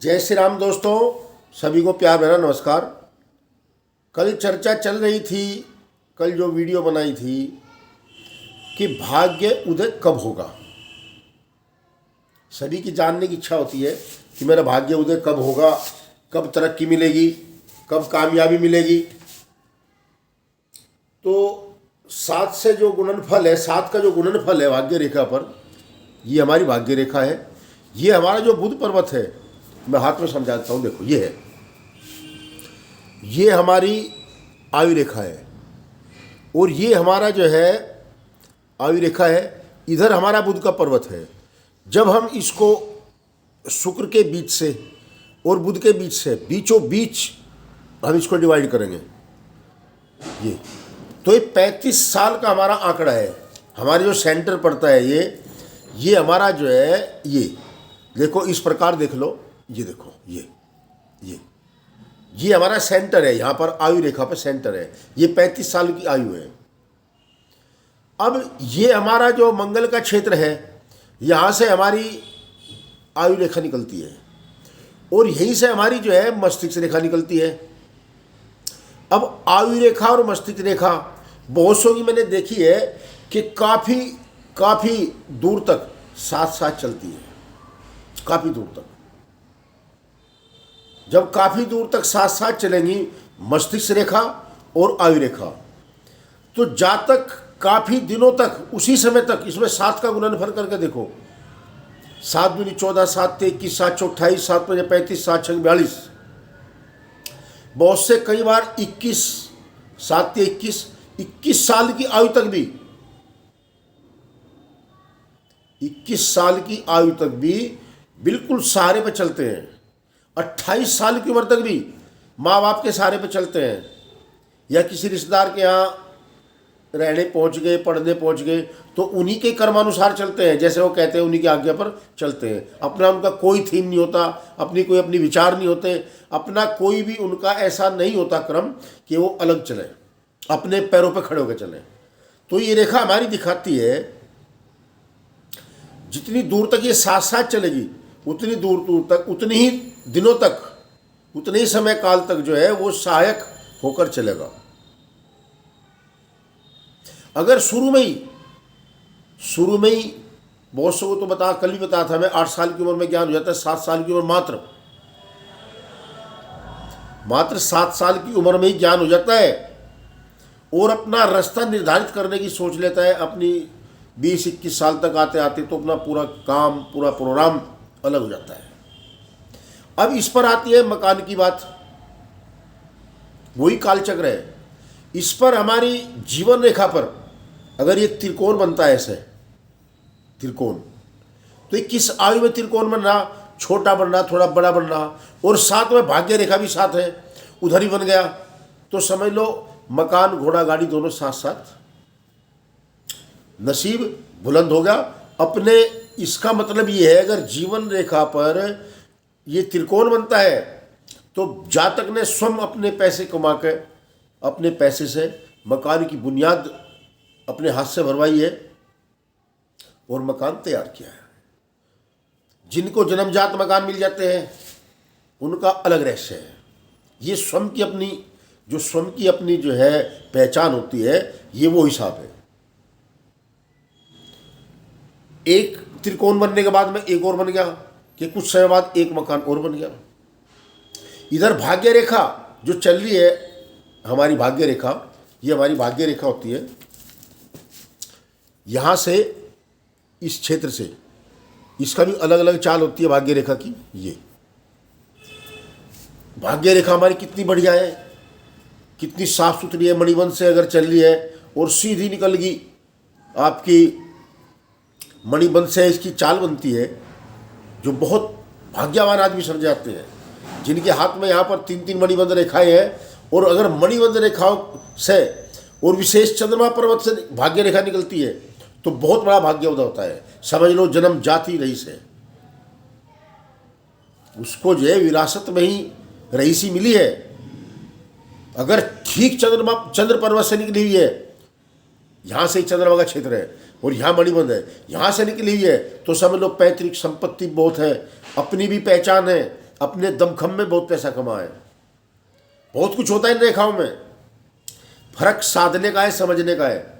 जय श्री राम दोस्तों, सभी को प्यार भरा नमस्कार। कल चर्चा चल रही थी, कल जो वीडियो बनाई थी कि भाग्य उदय कब होगा। सभी की जानने की इच्छा होती है कि मेरा भाग्य उदय कब होगा, कब तरक्की मिलेगी, कब कामयाबी मिलेगी। तो 7 से जो गुणनफल है, 7 का जो गुणनफल है भाग्य रेखा पर, ये हमारी भाग्य रेखा है। ये हमारा जो बुध पर्वत है, मैं हाथ में समझाता हूँ, देखो ये है, ये हमारी आयु रेखा है और ये हमारा जो है आयु रेखा है। इधर हमारा बुध का पर्वत है। जब हम इसको शुक्र के बीच से और बुध के बीच से बीचों बीच हम इसको डिवाइड करेंगे, ये तो ये 35 साल का हमारा आंकड़ा है। हमारे जो सेंटर पड़ता है ये हमारा जो है, ये देखो इस प्रकार देख लो, ये देखो ये हमारा सेंटर है। यहाँ पर आयु रेखा पर सेंटर है। ये 35 साल की आयु है। अब ये हमारा जो मंगल का क्षेत्र है, यहाँ से हमारी आयु रेखा निकलती है और यहीं से हमारी जो है मस्तिष्क रेखा निकलती है। अब आयु रेखा और मस्तिष्क रेखा बहुत सौ की मैंने देखी है कि काफ़ी दूर तक साथ साथ चलती है, काफ़ी दूर तक। जब काफ़ी दूर तक साथ साथ चलेंगी मस्तिष्क रेखा और आयु रेखा, तो जा तक काफ़ी दिनों तक, उसी समय तक, इसमें 7 का गुणनफल करके देखो, 7 दूनी 14, 7 21, 7 28, 7 5 35, 7 6 42, बहुत से कई बार 21, 7 21 साल की आयु तक भी, 21 साल की आयु तक भी बिल्कुल सहारे पे चलते हैं। 28 साल की उम्र तक भी माँ बाप के सहारे पे चलते हैं, या किसी रिश्तेदार के यहाँ रहने पहुँच गए, पढ़ने पहुँच गए, तो उन्हीं के कर्मानुसार चलते हैं। जैसे वो कहते हैं, उन्हीं की आज्ञा पर चलते हैं। अपना उनका कोई थीम नहीं होता, अपनी विचार नहीं होते, अपना कोई भी उनका ऐसा नहीं होता क्रम कि वो अलग चले, अपने पैरों पर खड़े होकर चले। तो ये रेखा हमारी दिखाती है, जितनी दूर तक ये साथ साथ चलेगी, उतनी दूर तक, उतनी ही दिनों तक, उतने ही समय काल तक जो है वो सहायक होकर चलेगा। अगर शुरू में ही बहुत से को तो कल भी बताया था मैं, 8 साल की उम्र में ज्ञान हो जाता है। 7 साल की उम्र मात्र 7 साल की उम्र में ही ज्ञान हो जाता है और अपना रास्ता निर्धारित करने की सोच लेता है। अपनी 20-21 साल तक आते आते तो अपना पूरा काम, पूरा प्रोग्राम अलग हो जाता है। अब इस पर आती है मकान की बात, वही कालचक्र है। इस पर हमारी जीवन रेखा पर अगर ये त्रिकोण बनता है, ऐसे त्रिकोण, तो ये किस आयु में त्रिकोण बन रहा, छोटा बन रहा, थोड़ा बड़ा बन रहा, और साथ में भाग्य रेखा भी साथ है, उधर ही बन गया, तो समझ लो मकान, घोड़ा, गाड़ी दोनों साथ साथ, नसीब बुलंद हो गया अपने। इसका मतलब ये है, अगर जीवन रेखा पर ये त्रिकोण बनता है तो जातक ने स्वयं अपने पैसे कमा के, अपने पैसे से मकान की बुनियाद अपने हाथ से भरवाई है और मकान तैयार किया है। जिनको जन्मजात मकान मिल जाते हैं उनका अलग रहस्य है। ये स्वयं की अपनी जो है पहचान होती है, ये वो हिसाब है। एक त्रिकोण बनने के बाद में एक और बन गया, कि कुछ समय बाद एक मकान और बन गया। इधर भाग्य रेखा जो चल रही है, हमारी भाग्य रेखा, ये हमारी भाग्य रेखा होती है। यहाँ से, इस क्षेत्र से, इसका भी अलग अलग चाल होती है भाग्य रेखा की। ये भाग्य रेखा हमारी कितनी बढ़िया है, कितनी साफ सुथरी है, मणिबंध से अगर चल रही है और सीधी निकल गई, आपकी मणिबंध से इसकी चाल बनती है, जो बहुत भाग्यवान आदमी समझ जाते हैं, जिनके हाथ में यहाँ पर 3-3 मणिबंध रेखाएं हैं। और अगर मणिबंध रेखाओं से और विशेष चंद्रमा पर्वत से भाग्य रेखा निकलती है तो बहुत बड़ा भाग्य उदय होता है। समझ लो जन्म जाति रईस है, उसको जो है विरासत में ही रईसी मिली है। अगर ठीक चंद्र पर्वत से निकली हुई है, यहाँ से ही चंद्रमा का क्षेत्र है और यहाँ मणिबंध है, यहाँ से निकली हुई है, तो समझ लो पैतृक संपत्ति बहुत है, अपनी भी पहचान है, अपने दमखम में बहुत पैसा कमाए। बहुत कुछ होता है इन रेखाओं में। फर्क साधने का है, समझने का है।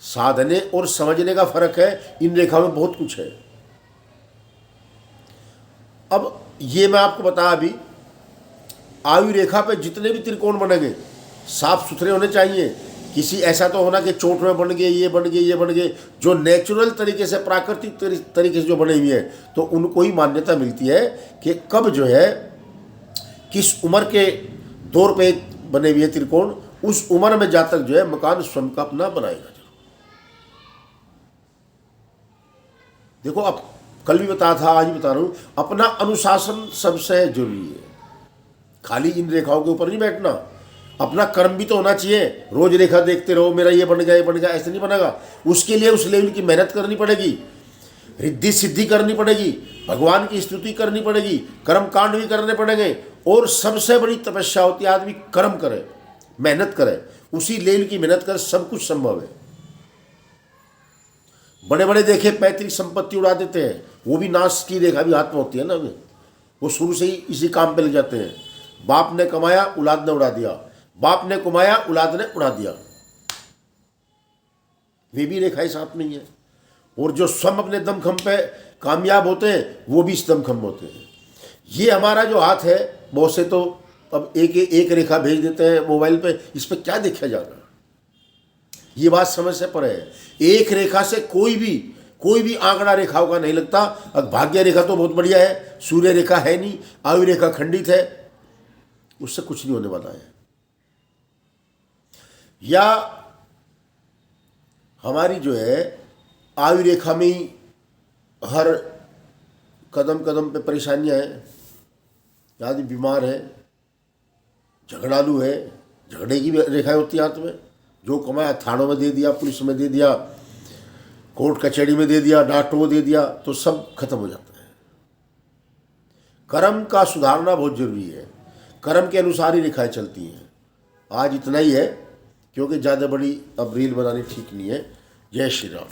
साधने और समझने का फर्क है। इन रेखाओं में बहुत कुछ है। अब ये मैं आपको बता, अभी आयु रेखा पे जितने भी त्रिकोण बनेंगे साफ सुथरे होने चाहिए। किसी ऐसा तो होना कि चोट में बन गए, ये बन गए, ये बन गए। जो नेचुरल तरीके से, प्राकृतिक तरीके से जो बने हुए हैं, तो उनको ही मान्यता मिलती है कि कब जो है, किस उम्र के दौर पे बने हुए त्रिकोण, उस उम्र में जातक जो है मकान स्वयं का अपना बनाएगा। देखो, अब कल भी बताया था, आज भी बता रहा हूं, अपना अनुशासन सबसे जरूरी है। खाली इन रेखाओं के ऊपर नहीं बैठना, अपना कर्म भी तो होना चाहिए। रोज रेखा देखते रहो, मेरा ये बन गया, ये बन गया, ऐसे नहीं बनेगा। उसके लिए उस लेवल की मेहनत करनी पड़ेगी, रिद्धि सिद्धि करनी पड़ेगी, भगवान की स्तुति करनी पड़ेगी, कर्म कांड भी करने पड़ेंगे। और सबसे बड़ी तपस्या होती है आदमी कर्म करे, मेहनत करे, उसी लेवल की मेहनत करे, सब कुछ संभव है। बड़े बड़े देखे पैतृक संपत्ति उड़ा देते हैं, वो भी नाश की रेखा भी हाथ में होती है ना। वो शुरू से ही इसी काम पे लग जाते हैं। बाप ने कमाया, औलाद ने उड़ा दिया, बाप ने कमाया, औलाद ने उड़ा दिया। वे भी रेखाएं साथ में ही है। और जो स्वयं अपने दमखम पे कामयाब होते हैं, वो भी इस दमखम में होते हैं। ये हमारा जो हाथ है, बहुत से तो अब एक रेखा भेज देते हैं मोबाइल पे, इस पर क्या देखा जा रहा है? ये बात समझ से परे है। एक रेखा से कोई भी आंकड़ा रेखाओं का नहीं लगता। अब भाग्य रेखा तो बहुत बढ़िया है, सूर्य रेखा है नहीं, आयु रेखा खंडित है, उससे कुछ नहीं होने वाला है। या हमारी जो है आयु रेखा में ही हर कदम कदम पे परेशानियां हैं। आदमी बीमार है, झगड़ालू है, झगड़े की रेखाएं होती है हाथ में। जो कमाया थानों में दे दिया, पुलिस में दे दिया, कोर्ट कचहरी में दे दिया, डांटो दे दिया, तो सब खत्म हो जाता है। कर्म का सुधारना बहुत जरूरी है। कर्म के अनुसार ही रेखाएं चलती हैं। आज इतना ही है, क्योंकि ज़्यादा बड़ी अब रील बनानी ठीक नहीं है। जय श्री राम।